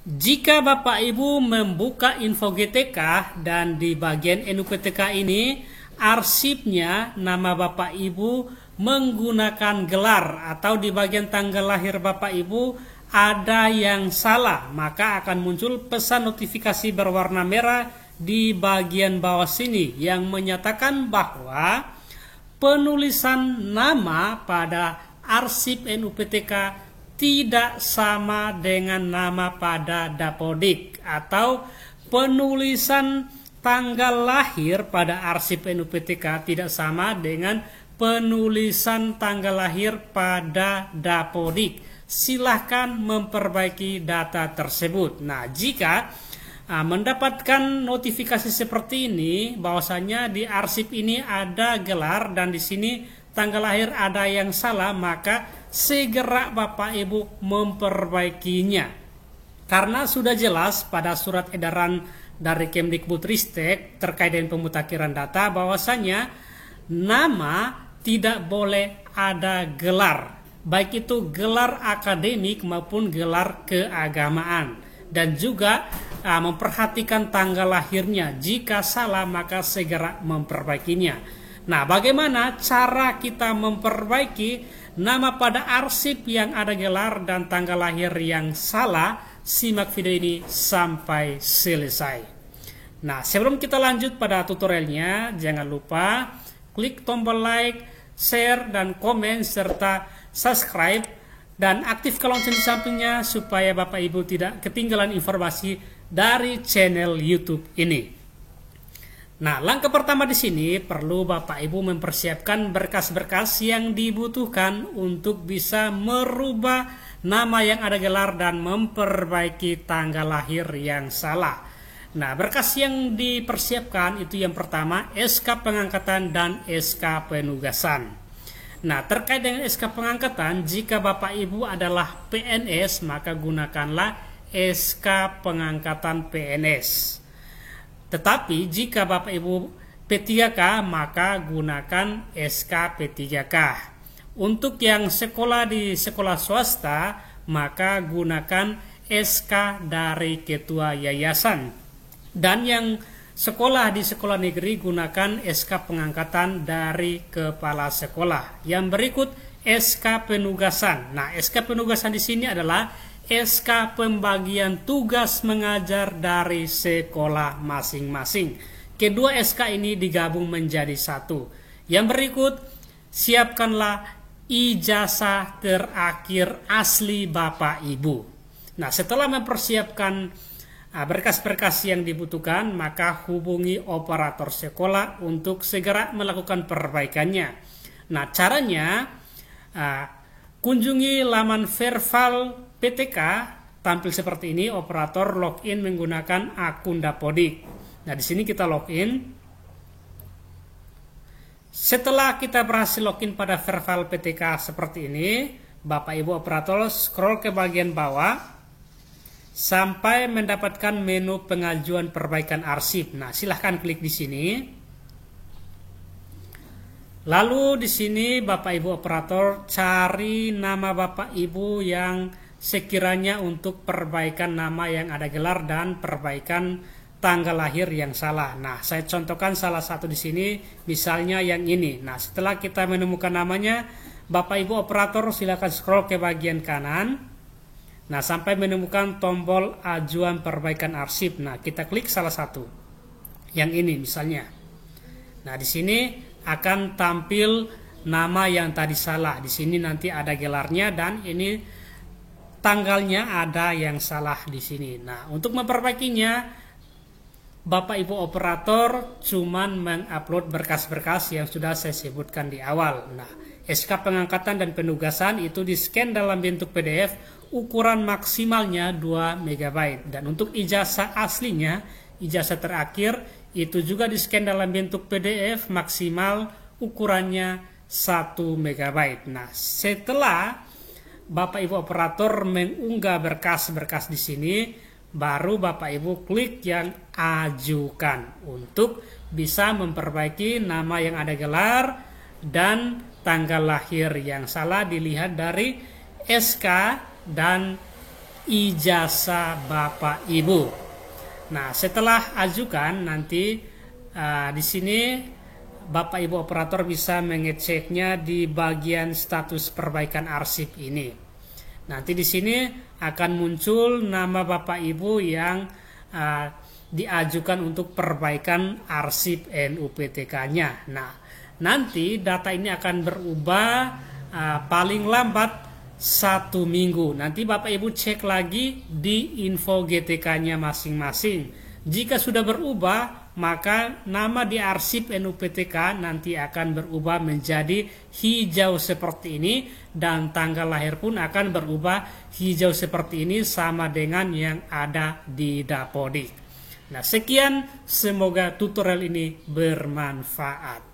Jika Bapak Ibu membuka info GTK dan di bagian NUPTK ini arsipnya nama Bapak Ibu menggunakan gelar atau di bagian tanggal lahir Bapak Ibu ada yang salah, maka akan muncul pesan notifikasi berwarna merah di bagian bawah sini yang menyatakan bahwa penulisan nama pada arsip NUPTK tidak sama dengan nama pada Dapodik, atau penulisan tanggal lahir pada arsip NUPTK tidak sama dengan penulisan tanggal lahir pada Dapodik. Silahkan memperbaiki data tersebut. Nah, jika mendapatkan notifikasi seperti ini bahwasanya di arsip ini ada gelar dan di sini tanggal lahir ada yang salah, maka segera Bapak Ibu memperbaikinya. Karena sudah jelas pada surat edaran dari Kemdikbudristek terkait dengan pemutakhiran data bahwasanya nama tidak boleh ada gelar, baik itu gelar akademik maupun gelar keagamaan, dan juga memperhatikan tanggal lahirnya. Jika salah maka segera memperbaikinya. Nah, bagaimana cara kita memperbaiki nama pada arsip yang ada gelar dan tanggal lahir yang salah? Simak video ini sampai selesai. Nah, sebelum kita lanjut pada tutorialnya, jangan lupa klik tombol like, share, dan komen, serta subscribe, dan aktifkan lonceng di sampingnya supaya Bapak Ibu tidak ketinggalan informasi dari channel YouTube ini. Nah, langkah pertama di sini perlu Bapak Ibu mempersiapkan berkas-berkas yang dibutuhkan untuk bisa merubah nama yang ada gelar dan memperbaiki tanggal lahir yang salah. Nah, berkas yang dipersiapkan itu yang pertama SK pengangkatan dan SK penugasan. Nah, terkait dengan SK pengangkatan, jika Bapak Ibu adalah PNS maka gunakanlah SK pengangkatan PNS. Tetapi jika Bapak Ibu P3K maka gunakan SK P3K. Untuk yang sekolah di sekolah swasta maka gunakan SK dari ketua yayasan. Dan yang sekolah di sekolah negeri gunakan SK pengangkatan dari kepala sekolah. Yang berikut SK penugasan. Nah, SK penugasan di sini adalah SK pembagian tugas mengajar dari sekolah masing-masing. Kedua SK ini digabung menjadi satu. Yang berikut, siapkanlah ijazah terakhir asli Bapak Ibu. Nah, setelah mempersiapkan berkas-berkas yang dibutuhkan, maka hubungi operator sekolah untuk segera melakukan perbaikannya. Nah, caranya kunjungi laman Verval PTK, tampil seperti ini. Operator login menggunakan akun Dapodik. Nah, di sini kita login. Setelah kita berhasil login pada Verval PTK seperti ini, Bapak Ibu operator scroll ke bagian bawah sampai mendapatkan menu pengajuan perbaikan arsip. Nah, silahkan klik di sini. Lalu di sini Bapak Ibu operator cari nama Bapak Ibu yang sekiranya untuk perbaikan nama yang ada gelar dan perbaikan tanggal lahir yang salah. Nah, saya contohkan salah satu di sini, misalnya yang ini. Nah, setelah kita menemukan namanya, Bapak Ibu operator silakan scroll ke bagian kanan. Nah, sampai menemukan tombol ajuan perbaikan arsip. Nah, kita klik salah satu. Yang ini misalnya. Nah, di sini akan tampil nama yang tadi salah. Di sini nanti ada gelarnya dan ini tanggalnya ada yang salah di sini. Nah, untuk memperbaikinya, Bapak Ibu operator cuman mengupload berkas-berkas yang sudah saya sebutkan di awal. Nah, SK pengangkatan dan penugasan itu di-scan dalam bentuk PDF, ukuran maksimalnya 2 MB. Dan untuk ijazah aslinya, ijazah terakhir, itu juga di-scan dalam bentuk PDF, maksimal ukurannya 1 MB. Nah, setelah Bapak Ibu operator mengunggah berkas-berkas di sini, baru Bapak Ibu klik yang ajukan untuk bisa memperbaiki nama yang ada gelar dan tanggal lahir yang salah dilihat dari SK dan ijazah Bapak Ibu. Nah, setelah ajukan nanti di sini Bapak Ibu operator bisa mengeceknya di bagian status perbaikan arsip ini. Nanti di sini akan muncul nama Bapak Ibu yang diajukan untuk perbaikan arsip NUPTK-nya. Nah, nanti data ini akan berubah paling lambat 1 minggu. Nanti Bapak Ibu cek lagi di info GTK-nya masing-masing. Jika sudah berubah, maka nama di arsip NUPTK nanti akan berubah menjadi hijau seperti ini, dan tanggal lahir pun akan berubah hijau seperti ini sama dengan yang ada di Dapodik. Nah, sekian, semoga tutorial ini bermanfaat.